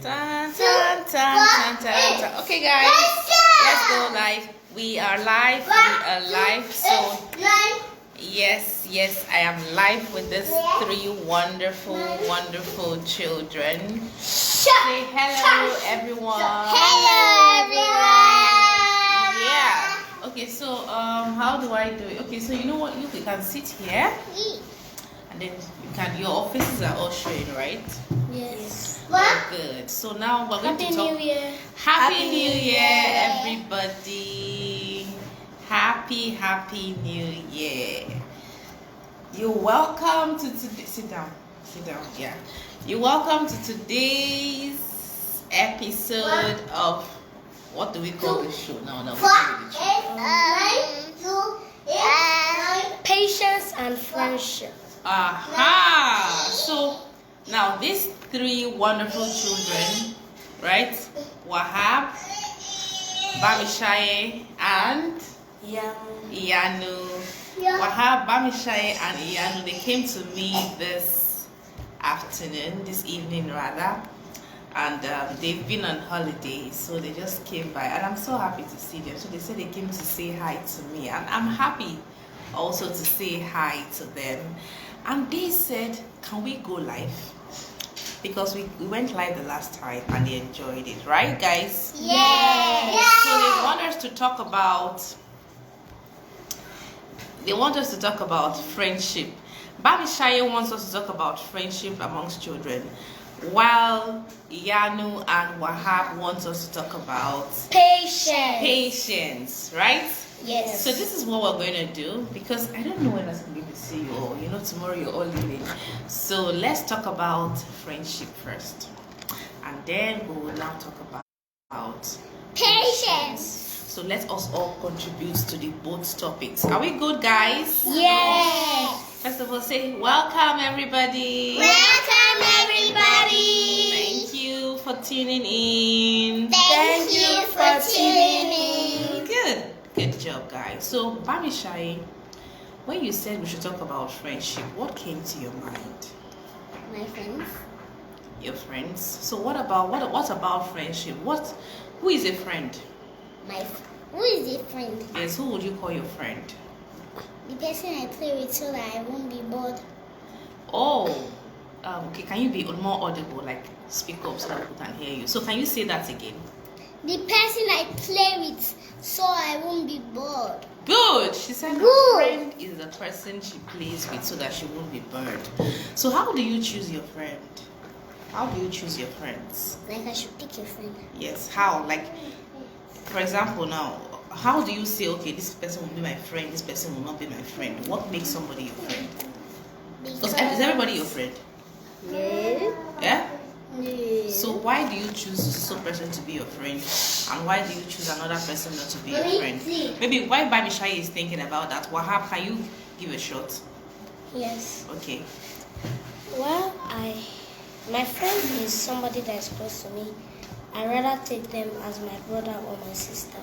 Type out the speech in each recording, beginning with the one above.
Dun, dun, dun, dun, dun, dun. Okay, guys, let's go live. We are live. So, yes, I am live with these three wonderful children. Say hello, everyone. Hello, everyone. Yeah. Okay, so how do I do it? Okay, so you know what? You can sit here, and then you can. Your faces are all showing, right? Yes. Oh, good. So now we're going to talk. Happy New Year. Happy New Year, everybody. Happy New Year. You're welcome to today. Sit down. Yeah. You're welcome to today's episode of what do we call this show now? Patience and friendship. Aha! So now these three wonderful children, right? Wahab, Bamishaye, and Iyanu. Wahab, Bamishaye, and Iyanu, they came to me this evening rather, and they've been on holiday, so they just came by, and I'm so happy to see them. So they said they came to say hi to me, and I'm happy also to say hi to them. And they said, can we go live? Because we went live the last time and they enjoyed it, right, guys? Yes. So they want us to talk about friendship. Bamishaye wants us to talk about friendship amongst children, while Iyanu and Wahab wants us to talk about patience, right? Yes. So this is what we're going to do, because I don't know when I'm going to see you all. You know, tomorrow you're all leaving. So let's talk about friendship first, and then we will now talk about Patience. So let us all contribute to the both topics. Are we good, guys? Yes. First of all, say welcome, everybody. Welcome, everybody. Thank you for tuning in. Thank you for tuning in. Good job, guys. So Bamishaye, when you said we should talk about friendship, what came to your mind? My friends. Your friends. So what about friendship? Who is a friend? Who is a friend? Yes, who would you call your friend? The person I play with so that I won't be bored. Oh, okay. Can you be more audible? Like speak up so that people can hear you. So can you say that again? The person I play with so I won't be bored. Good. She said Good. her friend is the person she plays with so that she won't be bored. So how do you choose your friend? How do you choose your friends? Like I should pick a friend. Yes. How? Like, for example, now, how do you say, okay, this person will be my friend, this person will not be my friend? What makes somebody your friend? Because is everybody your friend? No. Yeah? No. So why do you choose some person to be your friend, and why do you choose another person not to be your friend? Maybe why Bamishaye is thinking about that. Wahab, can you give a shot? Yes. Okay. Well, my friend is somebody that is close to me. I rather take them as my brother or my sister.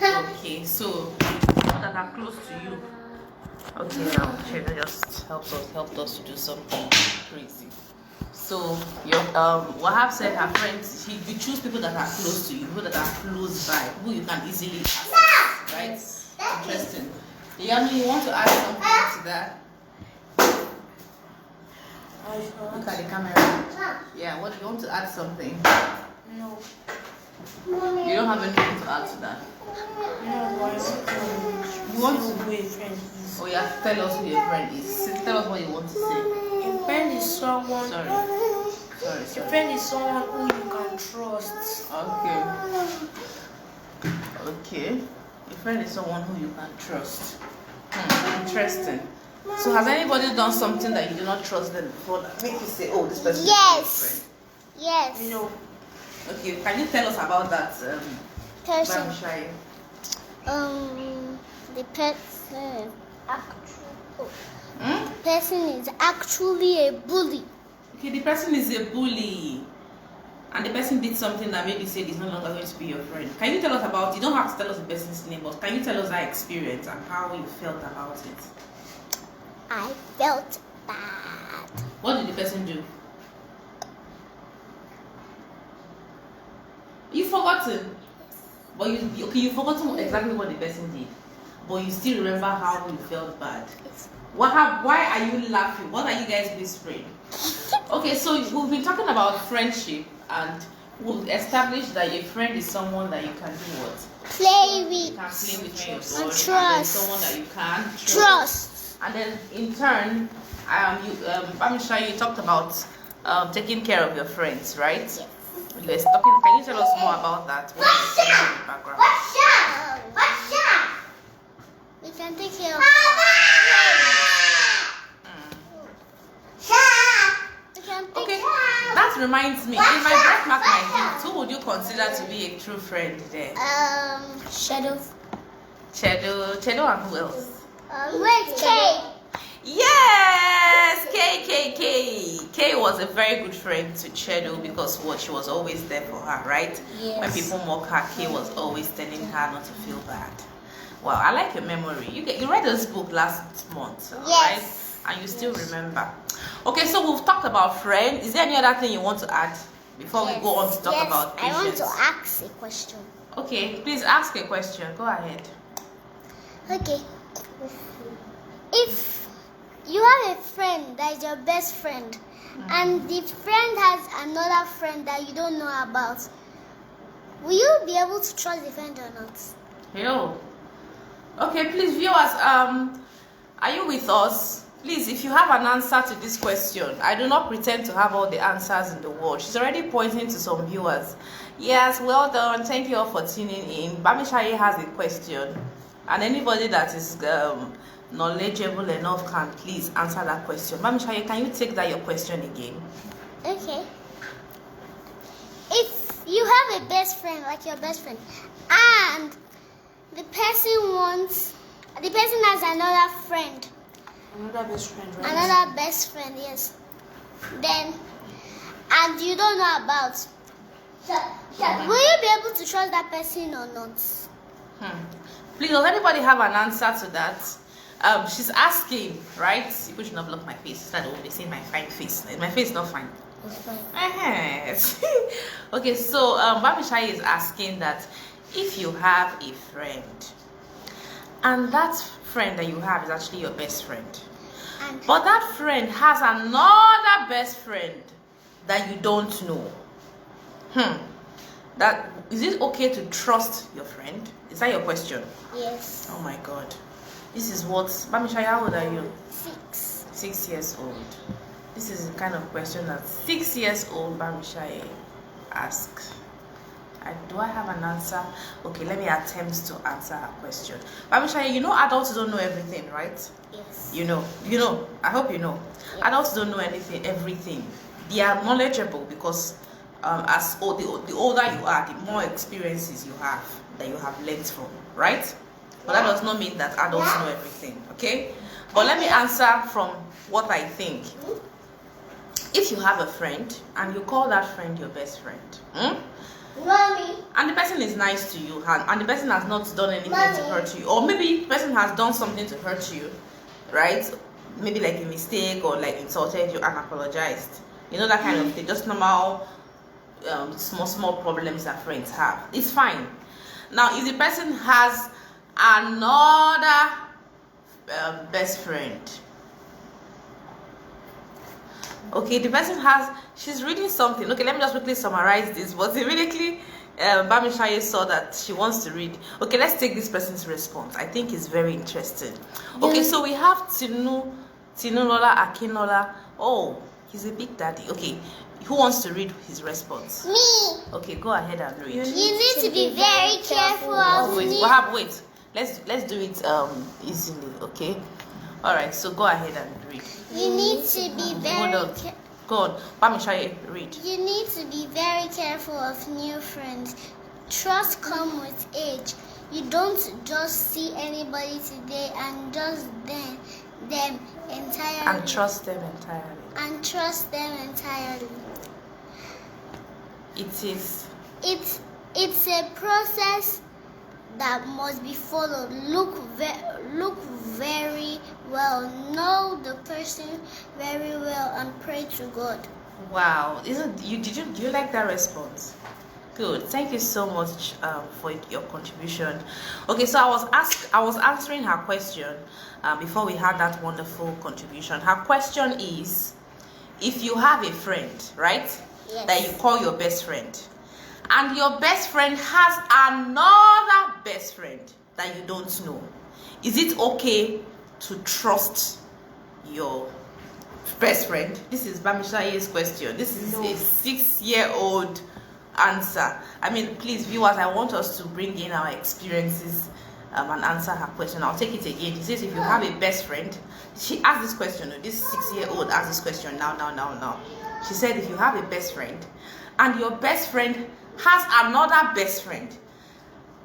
Okay, so people that are close to you. Okay, now Shada just helped us to do something crazy. So your Wahab said her friends. You choose people that are close to you, people that are close by, who you can easily access, right? Interesting. Iyanu, you want to add something to that? Look at the camera. Yeah, what you want to add something? No. You don't have anything to add to that. No, You want to? who a friend is. Oh yeah, tell us who your friend is. Tell us what you want to say. A friend is someone. Sorry. A friend is someone who you can trust. Okay. A friend is someone who you can trust. Interesting. So has anybody done something that you do not trust them before that make you say, oh, this person is my friend? Yes. No. Okay, can you tell us about that, Person. Bamishaye? The person is actually a bully. Okay, the person is a bully, and the person did something that maybe said is no longer going to be your friend. Can you tell us about? You don't have to tell us the person's name, but can you tell us that experience and how you felt about it? I felt bad. What did the person do? You've forgotten. But you've forgotten exactly what the person did. But you still remember how you felt bad. Why are you laughing? What are you guys whispering? Okay, so we've been talking about friendship, and we've established that a friend is someone that you can do what? Play with. You can play with when you're And bored, trust. and then someone that you can Trust. And then in turn, Bamisha, you talked about taking care of your friends, right? Yes. You were talking. Can you tell us more about that? What is in the background? We can take care of. Okay, that reminds me. In my birthmark my gift, who would you consider to be a true friend there? Shadow. Chedo, and who else? Wait, K. Yes, K was a very good friend to Chedo because what she was always there for her, right? Yes. When people mock her, K was always telling her not to feel bad. Wow, I like your memory. You read this book last month, right? And you still remember. Okay, so we've talked about friends. Is there any other thing you want to add before we go on to talk about patience? I want to ask a question. Okay, please ask a question. Go ahead. Okay. If you have a friend that is your best friend, and the friend has another friend that you don't know about, will you be able to trust the friend or not? Yo. Okay, please, viewers, are you with us? Please, if you have an answer to this question, I do not pretend to have all the answers in the world. She's already pointing to some viewers. Yes, well done. Thank you all for tuning in. Bamishaye has a question, and anybody that is knowledgeable enough can please answer that question. Bamishaye, can you take that your question again? Okay. If you have a best friend, like your best friend, and the person has another friend. Another best friend, right? Another best friend, yes. Then, and you don't know about. Will you be able to trust that person or not? Please, does anybody have an answer to that? She's asking, right? People should not block my face. So that they see my fine face. My face is not fine. It's fine. Yes. Okay, so Bamishaye is asking that if you have a friend, and that friend that you have is actually your best friend, but that friend has another best friend that you don't know. That is it okay to trust your friend? Is that your question? Yes. Oh my God, this is what Bamishaye. How old are you? 6. 6 years old. This is the kind of question that 6 years old Bamishaye asks. Do I have an answer? Okay, let me attempt to answer her question. Bamishaye, you know adults don't know everything, right? Yes. You know. I hope you know. Yes. Adults don't know everything. They are knowledgeable because the older you are, the more experiences you have that you have learned from, right? But that does not mean that adults know everything, okay? But let me answer from what I think. If you have a friend and you call that friend your best friend, Mommy. and the person is nice to you, and the person has not done anything to hurt you, or maybe the person has done something to hurt you, right? Maybe like a mistake or like insulted you and apologized. You know, that kind of thing. Just normal, small problems that friends have. It's fine. Now, if the person has another best friend, okay, the person she's reading something. Okay, let me just quickly summarize this. But immediately Bamishaye saw that she wants to read. Okay, let's take this person's response. I think it's very interesting. Okay, so we have Tinulola Akinola. Oh, he's a big daddy. Okay, who wants to read his response? Me. Okay, go ahead and read. You need to be very careful. Wait. Let's do it easily. Okay. All right. So go ahead and read. You need to be very careful. Go on. Bamishaye, read. You need to be very careful of new friends. Trust comes with age. You don't just see anybody today and just them entirely. And trust them entirely. And trust them entirely. It is. It's a process that must be followed. Look very well, know the person very well, and pray to God. Wow, do you like that response? Good. Thank you so much for your contribution. Okay, so I was answering her question before we had that wonderful contribution. Her question is, if you have a friend, right, Yes. that you call your best friend, and your best friend has another best friend that you don't know, is it okay to trust your best friend? This is Bamishaye's question. This is a 6-year-old answer. I mean, please, viewers, I want us to bring in our experiences and answer her question. I'll take it again. She says, if you have a best friend, she asked this question. This 6-year-old asked this question now. She said, if you have a best friend and your best friend has another best friend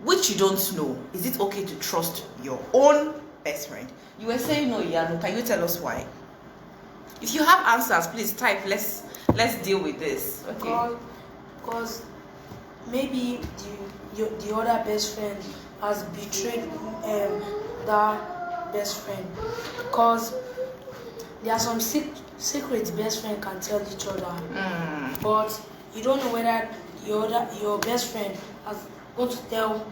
which you don't know, is it okay to trust your own best friend? You were saying no, Iyanu. Can you tell us why? If you have answers, please type. Let's deal with this. Okay. Because maybe the other best friend has betrayed that best friend, because there are some secrets best friend can tell each other, but you don't know whether your best friend has got to tell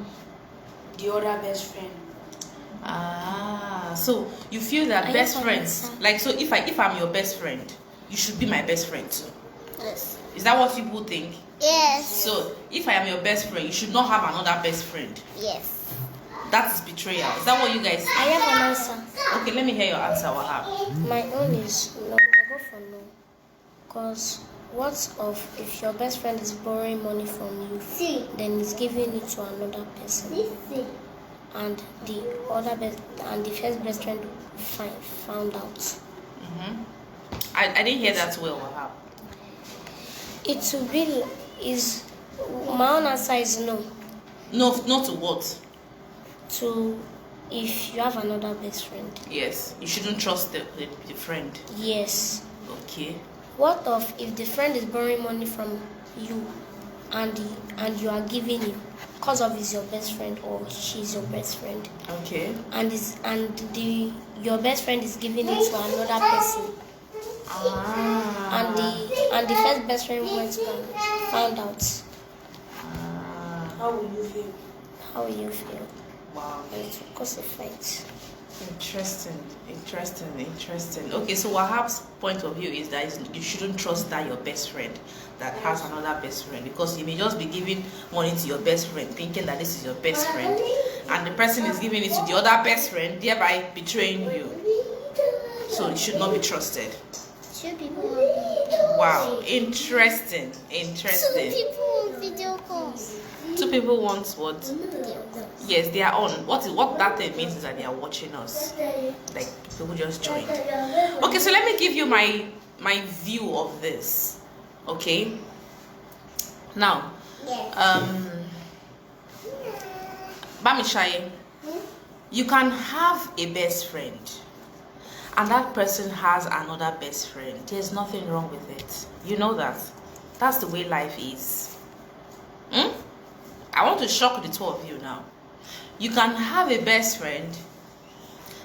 the other best friend. So you feel that best friends, like, so if I'm your best friend, you should be my best friend too. Yes. Is that what people think? Yes. So if I am your best friend, you should not have another best friend. Yes. That is betrayal. Is that what you guys I think? have an answer. Okay, let me hear your answer, Wahab. My own is no. I go for no. Because what of if your best friend is borrowing money from you, then he's giving it to another person, and the first best friend found out. I didn't hear that well, Wahab. It will be is my own answer is no. No, not to what? To if you have another best friend. Yes, you shouldn't trust the friend. Yes. Okay. What of if the friend is borrowing money from you, and you are giving him because of he's your best friend or she's your best friend, Okay. and your best friend is giving it to another person, and the first best friend went and found out. How will you feel? How will you feel? Wow. And it will cause a fight. Interesting. Okay, so Wahab's point of view is that you shouldn't trust that your best friend that has another best friend, because you may just be giving money to your best friend thinking that this is your best friend, and the person is giving it to the other best friend, thereby betraying you. So it should not be trusted. Two people. Wow, interesting. Two people on video calls. Two people want what? Yes, they are on. What that thing means is that they are watching us. Like people just joined. Okay, so let me give you my view of this. Okay. Now, Bamishaye, you can have a best friend, and that person has another best friend. There's nothing wrong with it. You know that. That's the way life is. I want to shock the two of you now. You can have a best friend.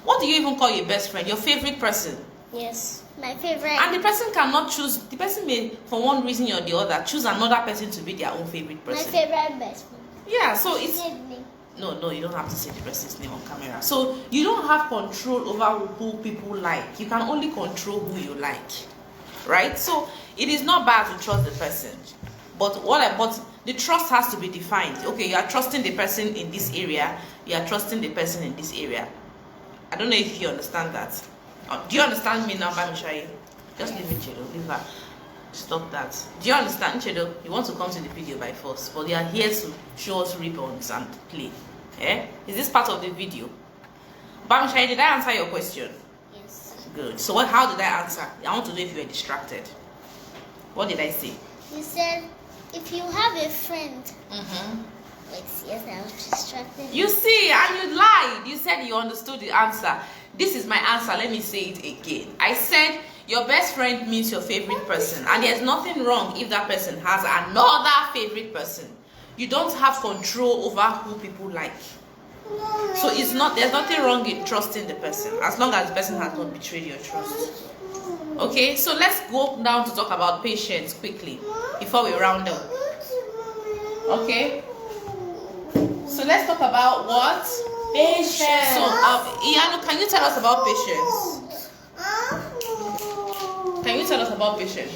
What do you even call your best friend? Your favorite person. Yes. My favorite. And the person cannot choose. The person may, for one reason or the other, choose another person to be their own favorite My person. favorite best friend. Yeah, so it's... Sydney. No, you don't have to say the person's name on camera. So you don't have control over who people like. You can only control who you like, right? So it is not bad to trust the person, but the trust has to be defined. Okay, you are trusting the person in this area. You are trusting the person in this area. I don't know if you understand that. Do you understand me now, Bamishaye? Just leave it, Chedo. Leave her. Stop that. Do you understand, Chedo? You want to come to the video by force, but they are here to show us ribbons and play. Eh? Is this part of the video? Bamishaye, did I answer your question? Yes. Good. So how did I answer? I want to know if you were distracted. What did I say? You said if you have a friend. Wait, yes, I was distracted. You see, and you lied. You said you understood the answer. This is my answer. Let me say it again. I said your best friend means your favorite person, and there's nothing wrong if that person has another favorite person. You don't have control over who people like. So there's nothing wrong in trusting the person, as long as the person has not betrayed your trust. Okay, so let's go down to talk about patience quickly before we round up. Okay. So let's talk about what? Patience. So, Iyanu, can you tell us about patience? Can you tell us about patience?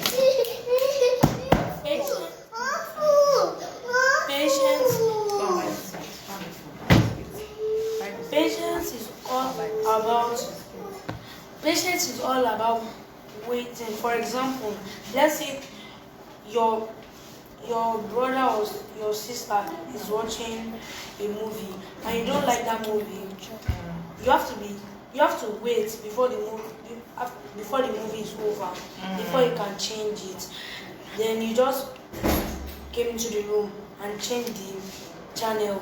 Patience is all about waiting. For example, let's say your brother or your sister is watching a movie and you don't like that movie. You have to wait before the movie is over, before you can change it. Then you just came into the room and changed the channel.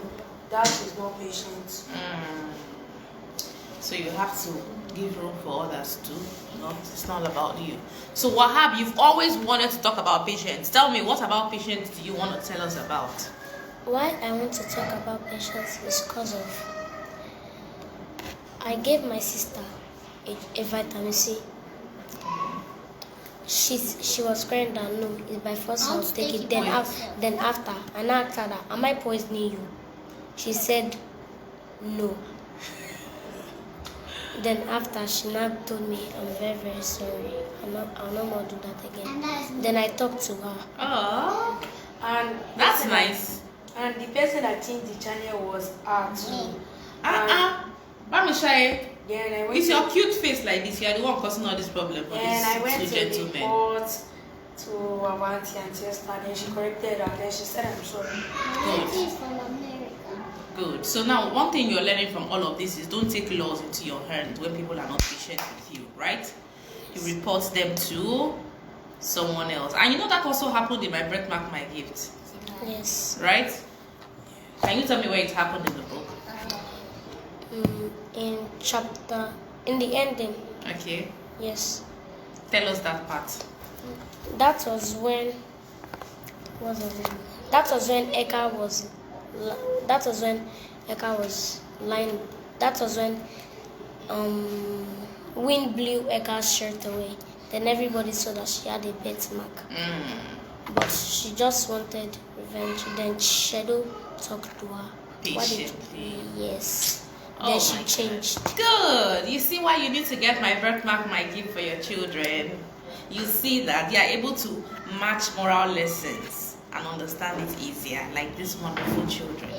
That is not patience. So you have to give room for others too. It's not about you. So Wahab, you've always wanted to talk about patience. Tell me, what about patience do you want to tell us about? Why I want to talk about patience is because of I gave my sister a vitamin C. She was crying that no, it's by force I'll take it. Then after that, am I poisoning you? She said no. Then after, she now told me, I'm very, very sorry. I'll not more do that again. Then I talked to her. Oh, and that's nice. And the person that changed the channel was too. Bamishaye, Then I went it's your cute face like this. You are the one causing all this problem for and I went these two to gentlemen. report to our auntie and sister, and then she corrected her, and then she said, I'm sorry. Good. So now, one thing you're learning from all of this is don't take laws into your hands when people are not patient with you, right? You report them to someone else. And you know that also happened in my birthmark, my gift. Yes. Right? Can you tell me where it happened in the book? In the ending. Okay. Yes. Tell us that part. That was when Eka was lying. That was when wind blew Eka's shirt away. Then everybody saw that she had a birthmark. But she just wanted revenge. Then Shadow talked to her. Patiently. Yes. Oh, then she changed. Good. You see why you need to get my birthmark, my gift for your children. You see that they are able to match moral lessons and understand it easier, like these wonderful children.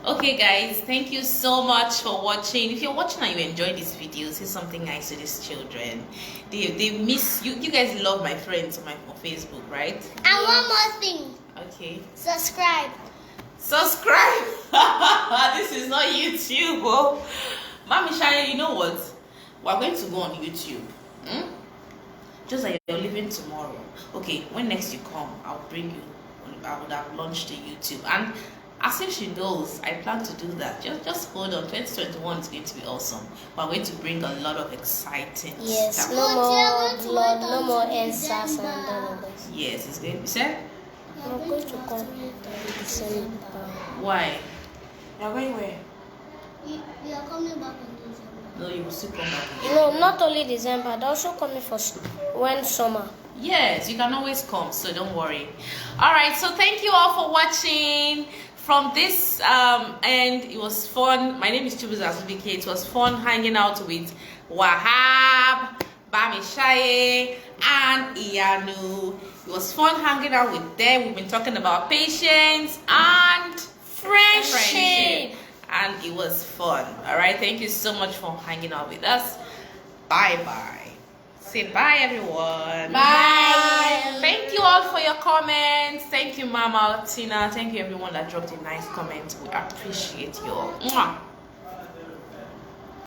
Okay guys, thank you so much for watching. If you're watching and you enjoy this video, say something nice to these children. They miss you. You guys love my friends on Facebook, right? And one more thing. Okay. Subscribe. This is not YouTube. Oh, Bamishaye, you know what? We're going to go on YouTube. Just like you're leaving tomorrow. Okay, when next you come, I'll bring you. I would have launched the YouTube, and as if she knows, I plan to do that. Just hold on. 2021 is going to be awesome. We're going to bring a lot of exciting stuff. No more blood, no more NSAS and all of this. Yes, it's going to be said. I'm going to come in December. Why? You're going where? You are coming back on December. No, you will still come back. No, not only December. They're also coming for when summer. Yes, you can always come, so don't worry. All right, so thank you all for watching. From this end, it was fun. My name is Chibuzo Azubike. It was fun hanging out with Wahab, Bamishaye, and Iyanu. It was fun hanging out with them. We've been talking about patience and friendship. And it was fun. All right, thank you so much for hanging out with us. Bye-bye. Say bye, everyone. Bye. Thank you all for your comments. Thank you, Mama Tina. Thank you, everyone that dropped a nice comment. We appreciate you all. Mwah.